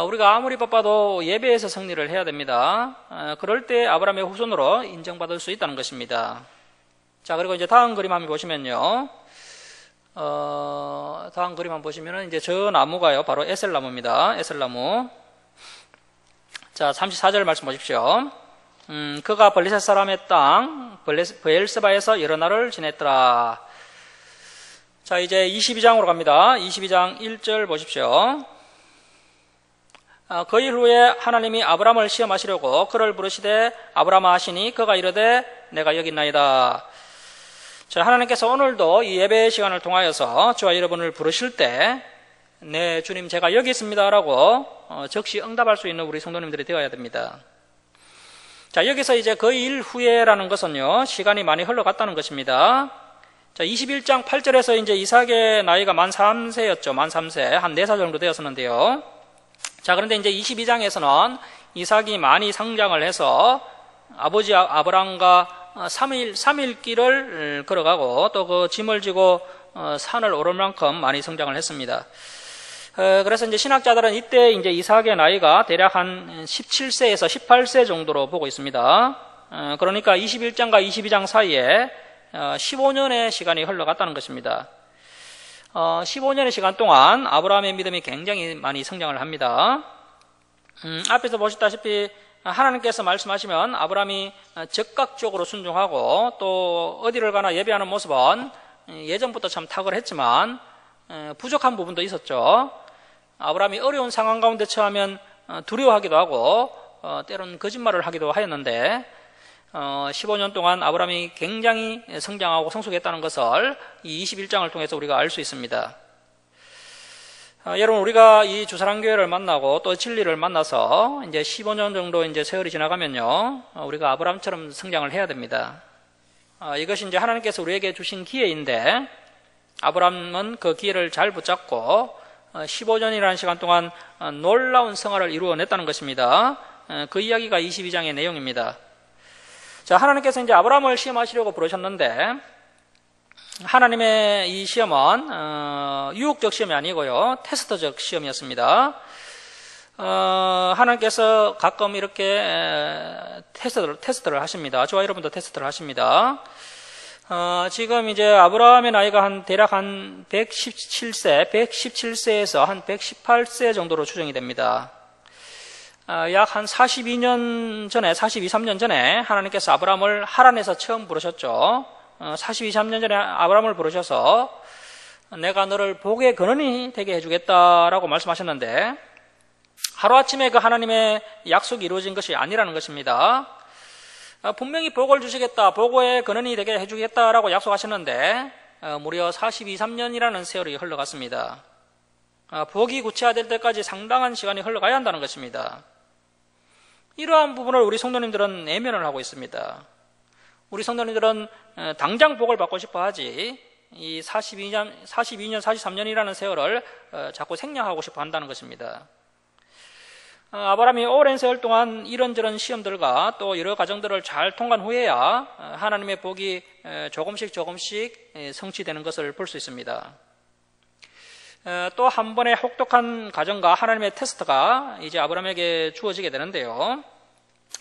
우리가 아무리 바빠도 예배에서 승리를 해야 됩니다. 그럴 때 아브라함의 후손으로 인정받을 수 있다는 것입니다. 자, 그리고 이제 다음 그림 한번 보시면요. 다음 그림 한번 보시면은 이제 저 나무가요, 바로 에셀 나무입니다. 에셀 나무. 자, 34절 말씀 보십시오. 그가 블레셋 사람의 땅 브엘세바에서 여러 날을 지냈더라. 자, 이제 22장으로 갑니다. 22장 1절 보십시오. 그 일 후에 하나님이 아브라함을 시험하시려고 그를 부르시되 아브라함아 하시니 그가 이르되 내가 여기 있나이다. 자, 하나님께서 오늘도 이 예배 시간을 통하여서 저와 여러분을 부르실 때 네, 주님 제가 여기 있습니다라고 즉시 응답할 수 있는 우리 성도님들이 되어야 됩니다. 자, 여기서 이제 그 일 후에라는 것은요, 시간이 많이 흘러갔다는 것입니다. 자, 21장 8절에서 이제 이삭의 나이가 만 3세였죠. 만 3세. 한 4살 정도 되었었는데요. 자, 그런데 이제 22장에서는 이삭이 많이 성장을 해서 아버지 아브라함과 3일 길을 걸어가고 또 그 짐을 지고 산을 오를 만큼 많이 성장을 했습니다. 그래서 이제 신학자들은 이때 이제 이삭의 나이가 대략 한 17세에서 18세 정도로 보고 있습니다. 그러니까 21장과 22장 사이에 15년의 시간이 흘러갔다는 것입니다. 15년의 시간 동안 아브라함의 믿음이 굉장히 많이 성장을 합니다. 앞에서 보셨다시피 하나님께서 말씀하시면 아브라함이 적극적으로 순종하고 또 어디를 가나 예배하는 모습은 예전부터 참 탁월했지만 부족한 부분도 있었죠. 아브라함이 어려운 상황 가운데 처하면 두려워하기도 하고 때로는 거짓말을 하기도 하였는데 15년 동안 아브라함이 굉장히 성장하고 성숙했다는 것을 이 21장을 통해서 우리가 알 수 있습니다. 여러분, 우리가 이 주사랑교회를 만나고 또 진리를 만나서 이제 15년 정도 이제 세월이 지나가면요, 우리가 아브라함처럼 성장을 해야 됩니다. 이것이 이제 하나님께서 우리에게 주신 기회인데 아브라함은 그 기회를 잘 붙잡고 15년이라는 시간 동안 놀라운 성화를 이루어냈다는 것입니다. 그 이야기가 22장의 내용입니다. 자, 하나님께서 이제 아브라함을 시험하시려고 부르셨는데 하나님의 이 시험은 유혹적 시험이 아니고요, 테스트적 시험이었습니다. 하나님께서 가끔 이렇게 테스트를 하십니다. 저와 여러분도 테스트를 하십니다. 지금 이제 아브라함의 나이가 대략 한 117세에서 한 118세 정도로 추정이 됩니다. 약 한 42년 전에, 42~3년 전에 하나님께서 아브라함을 하란에서 처음 부르셨죠. 42~3년 전에 아브라함을 부르셔서 내가 너를 복의 근원이 되게 해주겠다라고 말씀하셨는데 하루아침에 그 하나님의 약속이 이루어진 것이 아니라는 것입니다. 분명히 복을 주시겠다, 복의 근원이 되게 해주겠다라고 약속하셨는데 무려 42, 3년이라는 세월이 흘러갔습니다. 복이 구체화될 때까지 상당한 시간이 흘러가야 한다는 것입니다. 이러한 부분을 우리 성도님들은 내면을 하고 있습니다. 우리 성도님들은 당장 복을 받고 싶어 하지 이 42년, 43년이라는 세월을 자꾸 생략하고 싶어 한다는 것입니다. 아브라함이 오랜 세월 동안 이런저런 시험들과 또 여러 과정들을 잘 통과한 후에야 하나님의 복이 조금씩 성취되는 것을 볼 수 있습니다. 또 한 번의 혹독한 과정과 하나님의 테스트가 이제 아브라함에게 주어지게 되는데요.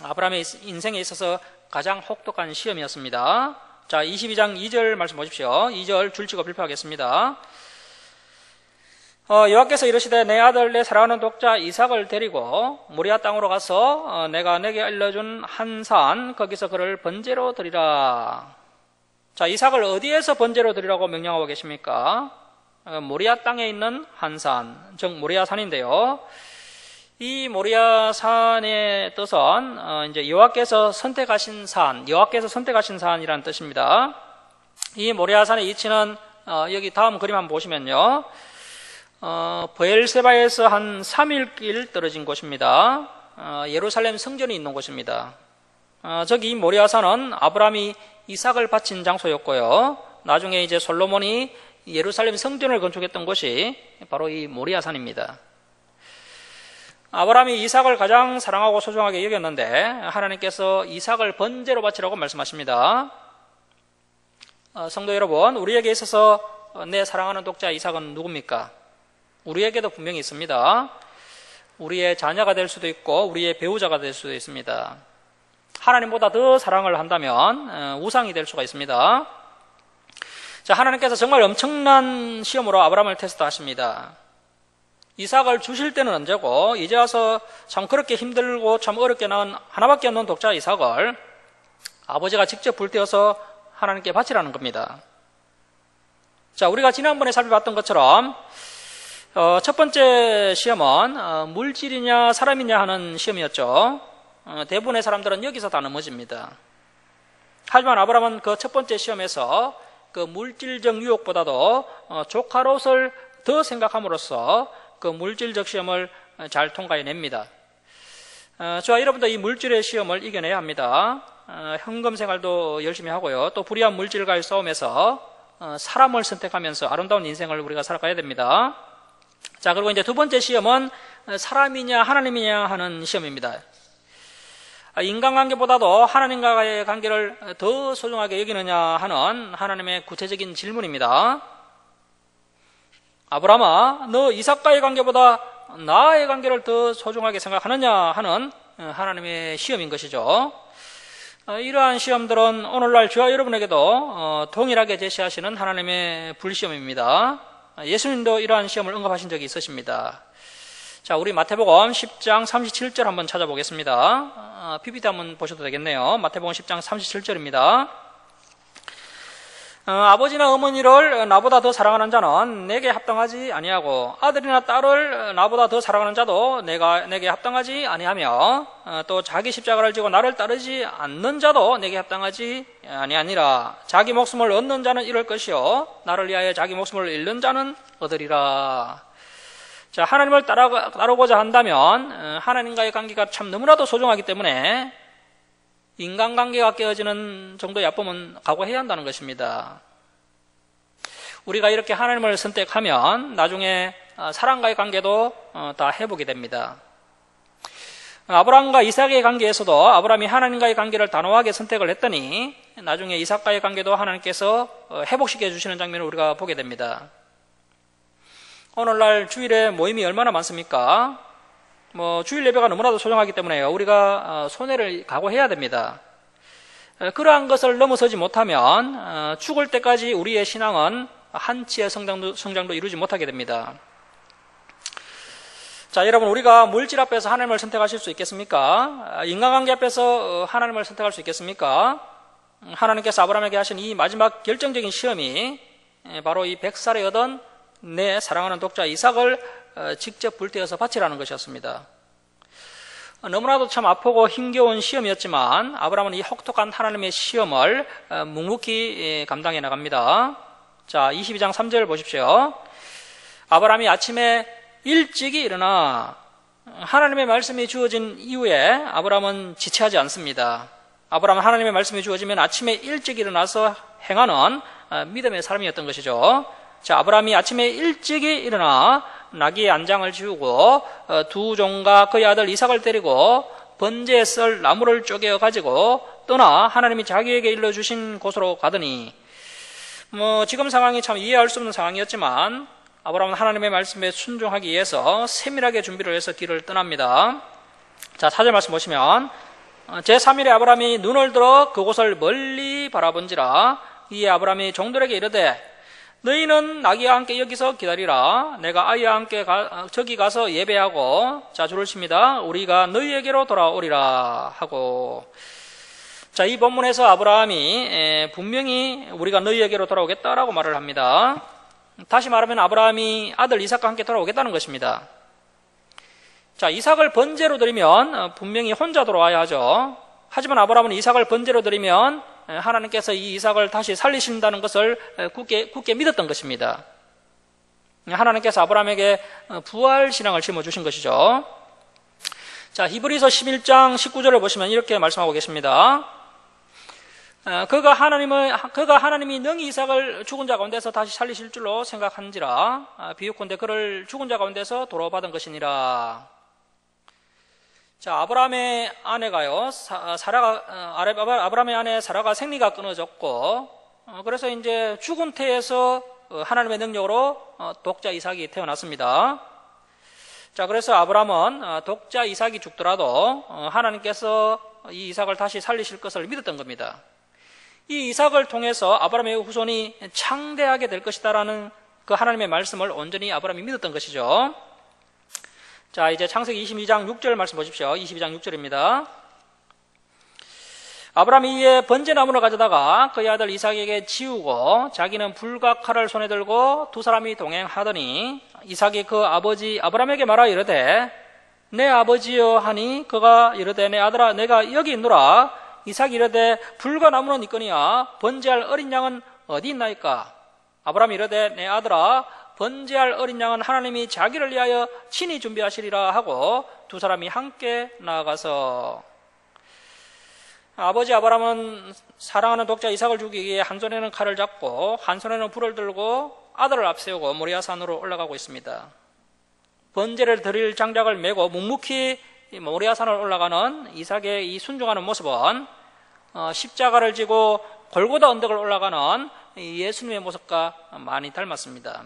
아브라함의 인생에 있어서 가장 혹독한 시험이었습니다. 자, 22장 2절 말씀 보십시오. 2절 줄치고 발표하겠습니다. 여호와께서 이르시되 내 아들 내 사랑하는 독자 이삭을 데리고 모리아 땅으로 가서 내가 내게 알려준 한 산 거기서 그를 번제로 드리라. 자, 이삭을 어디에서 번제로 드리라고 명령하고 계십니까? 모리아 땅에 있는 한 산, 즉 모리아 산인데요. 이 모리아 산의 뜻은 이제 여호와께서 선택하신 산이라는 뜻입니다. 이 모리아 산의 위치는 여기 다음 그림 한번 보시면요. 브엘세바에서 한 3일길 떨어진 곳입니다. 예루살렘 성전이 있는 곳입니다. 저기 이 모리아 산은 아브라함이 이삭을 바친 장소였고요. 나중에 이제 솔로몬이 예루살렘 성전을 건축했던 곳이 바로 이 모리아 산입니다. 아브라함이 이삭을 가장 사랑하고 소중하게 여겼는데 하나님께서 이삭을 번제로 바치라고 말씀하십니다. 성도 여러분, 우리에게 있어서 내 사랑하는 독자 이삭은 누굽니까? 우리에게도 분명히 있습니다. 우리의 자녀가 될 수도 있고 우리의 배우자가 될 수도 있습니다. 하나님보다 더 사랑을 한다면 우상이 될 수가 있습니다. 자, 하나님께서 정말 엄청난 시험으로 아브라함을 테스트하십니다. 이삭을 주실 때는 언제고 이제 와서 참 그렇게 힘들고 참 어렵게 낳은 하나밖에 없는 독자 이삭을 아버지가 직접 불태워서 하나님께 바치라는 겁니다. 자, 우리가 지난번에 살펴봤던 것처럼 첫 번째 시험은 물질이냐 사람이냐 하는 시험이었죠. 대부분의 사람들은 여기서 다 넘어집니다. 하지만 아브라함은 그 첫 번째 시험에서 그 물질적 유혹보다도 조카 롯을 더 생각함으로써 그 물질적 시험을 잘 통과해냅니다. 저와 여러분도 이 물질의 시험을 이겨내야 합니다. 현금 생활도 열심히 하고요. 또 불의한 물질과의 싸움에서 사람을 선택하면서 아름다운 인생을 우리가 살아가야 됩니다. 자, 그리고 이제 두 번째 시험은 사람이냐 하나님이냐 하는 시험입니다. 인간관계보다도 하나님과의 관계를 더 소중하게 여기느냐 하는 하나님의 구체적인 질문입니다. 아브라함아, 너 이삭과의 관계보다 나의 관계를 더 소중하게 생각하느냐 하는 하나님의 시험인 것이죠. 이러한 시험들은 오늘날 저와 여러분에게도 동일하게 제시하시는 하나님의 불시험입니다. 예수님도 이러한 시험을 응답하신 적이 있으십니다. 자, 우리 마태복음 10장 37절 한번 찾아보겠습니다. PPT 한번 보셔도 되겠네요. 마태복음 10장 37절입니다. 아버지나 어머니를 나보다 더 사랑하는 자는 내게 합당하지 아니하고 아들이나 딸을 나보다 더 사랑하는 자도 내게 합당하지 아니하며 또 자기 십자가를 지고 나를 따르지 않는 자도 내게 합당하지 아니하니라. 자기 목숨을 얻는 자는 잃을 것이요 나를 위하여 자기 목숨을 잃는 자는 얻으리라. 자, 하나님을 따르고자 한다면 하나님과의 관계가 참 너무나도 소중하기 때문에 인간관계가 깨어지는 정도의 아픔은 각오해야 한다는 것입니다. 우리가 이렇게 하나님을 선택하면 나중에 사람과의 관계도 다 회복이 됩니다. 아브라함과 이삭의 관계에서도 아브라함이 하나님과의 관계를 단호하게 선택을 했더니 나중에 이삭과의 관계도 하나님께서 회복시켜 주시는 장면을 우리가 보게 됩니다. 오늘날 주일에 모임이 얼마나 많습니까? 주일 예배가 너무나도 소중하기 때문에요. 우리가 손해를 각오해야 됩니다. 그러한 것을 넘어서지 못하면 죽을 때까지 우리의 신앙은 한치의 성장도 이루지 못하게 됩니다. 자, 여러분, 우리가 물질 앞에서 하나님을 선택하실 수 있겠습니까? 인간관계 앞에서 하나님을 선택할 수 있겠습니까? 하나님께서 아브라함에게 하신 이 마지막 결정적인 시험이 바로 이 100살에 얻은 내 사랑하는 독자 이삭을 직접 불태워서 바치라는 것이었습니다. 너무나도 참 아프고 힘겨운 시험이었지만 아브라함은 이 혹독한 하나님의 시험을 묵묵히 감당해 나갑니다. 자, 22장 3절 보십시오. 아브라함이 아침에 일찍이 일어나 하나님의 말씀이 주어진 이후에 아브라함은 지체하지 않습니다. 아브라함은 하나님의 말씀이 주어지면 아침에 일찍 일어나서 행하는 믿음의 사람이었던 것이죠. 자, 아브라함이 아침에 일찍이 일어나 나귀의 안장을 지우고 두 종과 그의 아들 이삭을 데리고 번제에 쓸 나무를 쪼개어 가지고 떠나 하나님이 자기에게 일러주신 곳으로 가더니 지금 상황이 참 이해할 수 없는 상황이었지만 아브라함은 하나님의 말씀에 순종하기 위해서 세밀하게 준비를 해서 길을 떠납니다. 자, 4절 말씀 보시면 제3일에 아브라함이 눈을 들어 그곳을 멀리 바라본지라 이에 아브라함이 종들에게 이르되 너희는 나귀와 함께 여기서 기다리라. 내가 아이와 함께 저기 가서 예배하고 자, 줄을 칩니다. 우리가 너희에게로 돌아오리라 하고. 자, 이 본문에서 아브라함이 분명히 우리가 너희에게로 돌아오겠다라고 말을 합니다. 다시 말하면 아브라함이 아들 이삭과 함께 돌아오겠다는 것입니다. 자, 이삭을 번제로 드리면 분명히 혼자 돌아와야 하죠. 하지만 아브라함은 이삭을 번제로 드리면 하나님께서 이 이삭을 다시 살리신다는 것을 굳게 믿었던 것입니다. 하나님께서 아브라함에게 부활신앙을 심어주신 것이죠. 자, 히브리서 11장 19절을 보시면 이렇게 말씀하고 계십니다. 그가 하나님이 능히 이삭을 죽은 자 가운데서 다시 살리실 줄로 생각한지라 비유컨대 그를 죽은 자 가운데서 돌아받은 것이니라. 자, 아브라함의 아내가요, 아브라함의 아내 사라가 생리가 끊어졌고, 그래서 이제 죽은 태에서 하나님의 능력으로 독자 이삭이 태어났습니다. 자, 그래서 아브라함은 독자 이삭이 죽더라도 하나님께서 이 이삭을 다시 살리실 것을 믿었던 겁니다. 이 이삭을 통해서 아브라함의 후손이 창대하게 될 것이다라는 그 하나님의 말씀을 온전히 아브라함이 믿었던 것이죠. 자, 이제 창세기 22장 6절 말씀 보십시오. 22장 6절입니다. 아브라함이 이에 번제나무를 가져다가 그의 아들 이삭에게 지우고 자기는 불과 칼을 손에 들고 두 사람이 동행하더니 이삭이 그 아버지 아브라함에게 말하여 이르되 내 아버지여 하니 그가 이르되 내 아들아 내가 여기 있노라. 이삭이 이르되 불과 나무는 있거니와 번제할 어린 양은 어디 있나이까? 아브라함이 이르되 내 아들아 번제할 어린 양은 하나님이 자기를 위하여 친히 준비하시리라 하고 두 사람이 함께 나아가서 아버지 아브라함은 사랑하는 독자 이삭을 죽이기 위해 한 손에는 칼을 잡고 한 손에는 불을 들고 아들을 앞세우고 모리아산으로 올라가고 있습니다. 번제를 드릴 장작을 메고 묵묵히 모리아산을 올라가는 이삭의 이 순종하는 모습은 십자가를 지고 골고다 언덕을 올라가는 예수님의 모습과 많이 닮았습니다.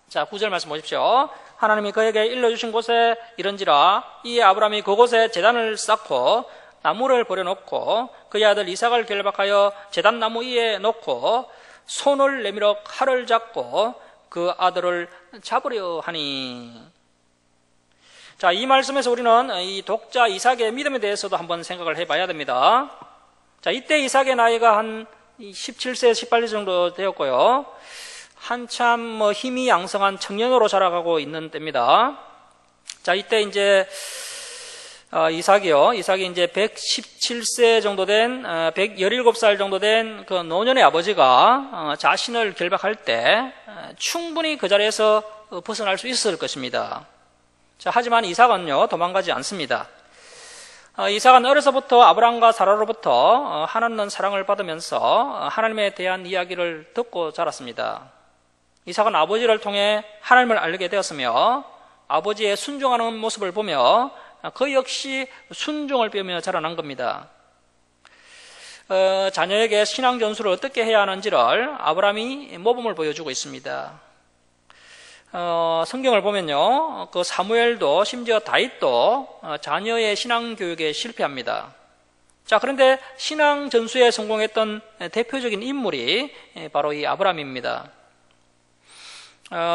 자, 9절 말씀 보십시오. 하나님이 그에게 일러주신 곳에 이른지라 이에 아브라함이 그곳에 제단을 쌓고 나무를 버려놓고 그의 아들 이삭을 결박하여 제단 나무 위에 놓고 손을 내밀어 칼을 잡고 그 아들을 잡으려 하니. 자, 이 말씀에서 우리는 이 독자 이삭의 믿음에 대해서도 한번 생각을 해봐야 됩니다. 자, 이때 이삭의 나이가 한 17세, 18세 정도 되었고요. 한참 힘이 양성한 청년으로 자라가고 있는 때입니다. 자, 이때 이제 이삭이 이제 117세 정도 된 117살 정도 된 그 노년의 아버지가 자신을 결박할 때 충분히 그 자리에서 벗어날 수 있었을 것입니다. 자, 하지만 이삭은요 도망가지 않습니다. 이삭은 어려서부터 아브라함과 사라로부터 한없는 사랑을 받으면서 하나님에 대한 이야기를 듣고 자랐습니다. 이삭은 아버지를 통해 하나님을 알게 되었으며 아버지의 순종하는 모습을 보며 그 역시 순종을 배우며 자라난 겁니다. 자녀에게 신앙 전수를 어떻게 해야 하는지를 아브라함이 모범을 보여주고 있습니다. 성경을 보면요, 그 사무엘도 심지어 다윗도 자녀의 신앙 교육에 실패합니다. 자, 그런데 신앙 전수에 성공했던 대표적인 인물이 바로 이 아브라함입니다.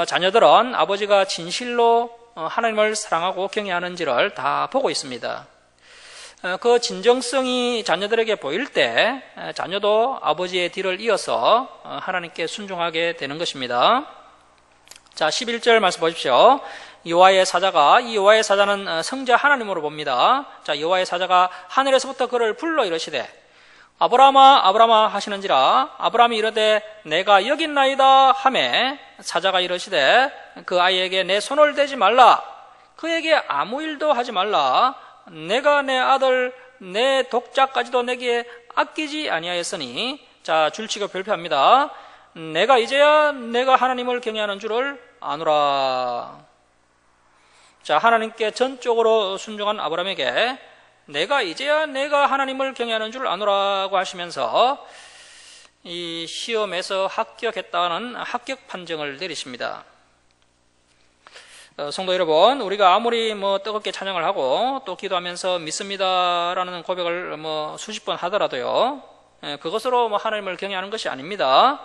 자녀들은 아버지가 진실로 하나님을 사랑하고 경외하는지를 다 보고 있습니다. 그 진정성이 자녀들에게 보일 때 자녀도 아버지의 뒤를 이어서 하나님께 순종하게 되는 것입니다. 자, 11절 말씀 보십시오. 여호와의 사자가, 이 여호와의 사자는 성자 하나님으로 봅니다. 자, 여호와의 사자가 하늘에서부터 그를 불러 이르시되 아브라함아 아브라함아 하시는지라 아브라함이 이르되 내가 여기 있나이다 하매 사자가 이르시되 그 아이에게 내 손을 대지 말라 그에게 아무 일도 하지 말라 내가 내 아들 내 독자까지도 내게 아끼지 아니하였으니 자, 줄치고 별표합니다. 내가 이제야 내가 하나님을 경외하는 줄을 아노라. 자, 하나님께 전적으로 순종한 아브라함에게 내가 이제야 내가 하나님을 경외하는 줄 아노라고 하시면서 이 시험에서 합격했다는 합격 판정을 내리십니다. 성도 여러분, 우리가 아무리 뜨겁게 찬양을 하고 또 기도하면서 믿습니다라는 고백을 수십 번 하더라도요, 그것으로 하나님을 경외하는 것이 아닙니다.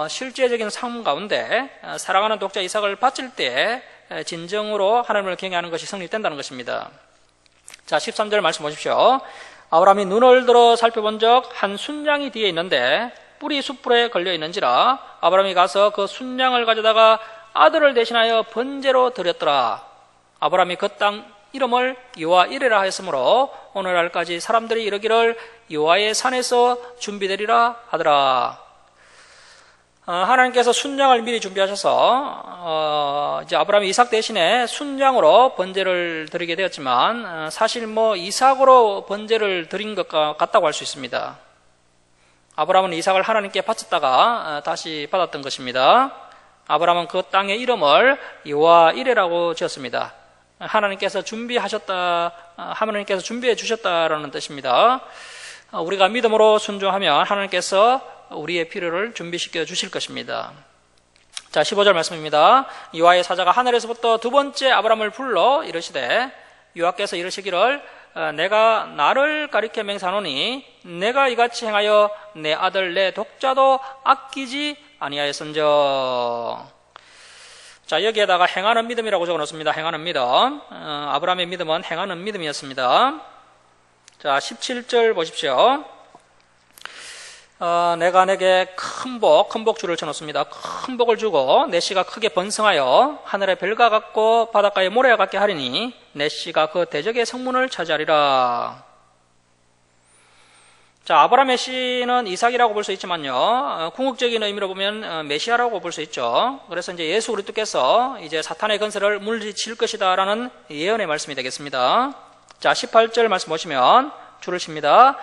실제적인 삶 가운데 사랑하는 독자 이삭을 바칠 때 진정으로 하나님을 경외하는 것이 성립된다는 것입니다. 자, 13절 말씀 보십시오. 아브라함이 눈을 들어 살펴본 적 한 순양이 뒤에 있는데 뿔이 숯불에 걸려 있는지라 아브라함이 가서 그 순양을 가져다가 아들을 대신하여 번제로 드렸더라. 아브라함이 그 땅 이름을 여호와 이레라 하였으므로 오늘날까지 사람들이 이르기를 여호와의 산에서 준비되리라 하더라. 하나님께서 순양을 미리 준비하셔서 이제 아브라함이 이삭 대신에 순양으로 번제를 드리게 되었지만 사실 이삭으로 번제를 드린 것 같다고 할 수 있습니다. 아브라함은 이삭을 하나님께 바쳤다가 다시 받았던 것입니다. 아브라함은 그 땅의 이름을 여호와 이레라고 지었습니다. 하나님께서 준비해 주셨다라는 뜻입니다. 우리가 믿음으로 순종하면 하나님께서 우리의 필요를 준비시켜 주실 것입니다. 자, 15절 말씀입니다. 여호와의 사자가 하늘에서부터 두 번째 아브라함을 불러 이르시되 여호와께서 이르시기를 내가 나를 가리켜 맹세하노니 내가 이같이 행하여 내 아들 내 독자도 아끼지 아니하였은저. 자, 여기에다가 행하는 믿음이라고 적어놓습니다. 행하는 믿음. 아브라함의 믿음은 행하는 믿음이었습니다. 자, 17절 보십시오. 내가 내게 큰 복줄을 쳐놓습니다. 큰 복을 주고 내 씨가 크게 번성하여 하늘의 별과 같고 바닷가의 모래와 같게 하리니 내 씨가 그 대적의 성문을 차지하리라. 자, 아브라함의 씨는 이삭이라고 볼 수 있지만요, 궁극적인 의미로 보면 메시아라고 볼 수 있죠. 그래서 이제 예수 그리스도께서 이제 사탄의 건설을 물리칠 것이다라는 예언의 말씀이 되겠습니다. 자, 18절 말씀 보시면 줄을 칩니다.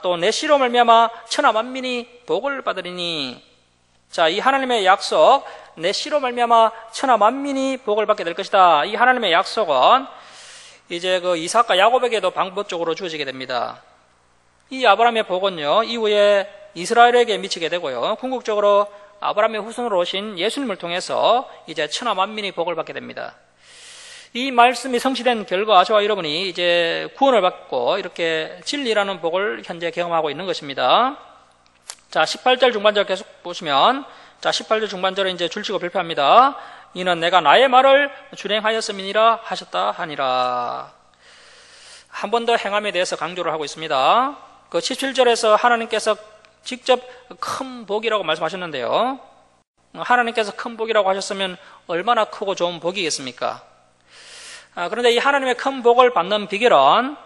또 내 씨로 말미암아 천하 만민이 복을 받으리니. 자, 이 하나님의 약속, 내 씨로 말미암아 천하 만민이 복을 받게 될 것이다. 이 하나님의 약속은 이제 그 이삭과 야곱에게도 방법적으로 주어지게 됩니다. 이 아브라함의 복은요, 이후에 이스라엘에게 미치게 되고요, 궁극적으로 아브라함의 후손으로 오신 예수님을 통해서 이제 천하 만민이 복을 받게 됩니다. 이 말씀이 성취된 결과 저와 여러분이 이제 구원을 받고 이렇게 진리라는 복을 현재 경험하고 있는 것입니다. 자, 18절 중반절 계속 보시면, 자, 18절 중반절에 이제 줄치고 발표합니다. 이는 내가 나의 말을 준행하였음이니라 하셨다 하니라. 한 번 더 행함에 대해서 강조를 하고 있습니다. 그 17절에서 하나님께서 직접 큰 복이라고 말씀하셨는데요, 하나님께서 큰 복이라고 하셨으면 얼마나 크고 좋은 복이겠습니까? 그런데 이 하나님의 큰 복을 받는 비결은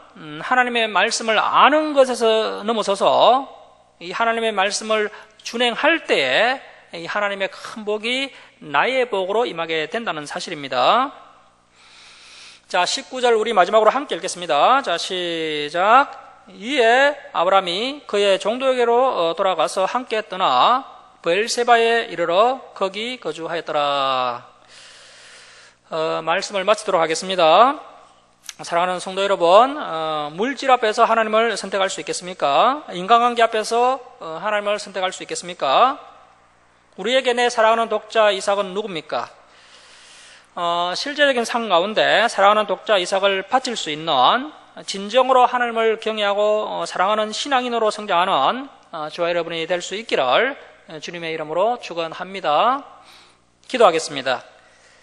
하나님의 말씀을 아는 것에서 넘어서서 이 하나님의 말씀을 준행할 때에 이 하나님의 큰 복이 나의 복으로 임하게 된다는 사실입니다. 자, 19절 우리 마지막으로 함께 읽겠습니다. 자, 시작. 이에 아브라함이 그의 종도에게로 돌아가서 함께 떠나 브엘세바에 이르러 거기 거주하였더라. 말씀을 마치도록 하겠습니다. 사랑하는 성도 여러분, 물질 앞에서 하나님을 선택할 수 있겠습니까? 인간관계 앞에서 하나님을 선택할 수 있겠습니까? 우리에게 내 사랑하는 독자 이삭은 누굽니까? 실제적인 삶 가운데 사랑하는 독자 이삭을 바칠 수 있는, 진정으로 하나님을 경외하고 사랑하는 신앙인으로 성장하는 저와 여러분이 될 수 있기를 주님의 이름으로 축원합니다. 기도하겠습니다.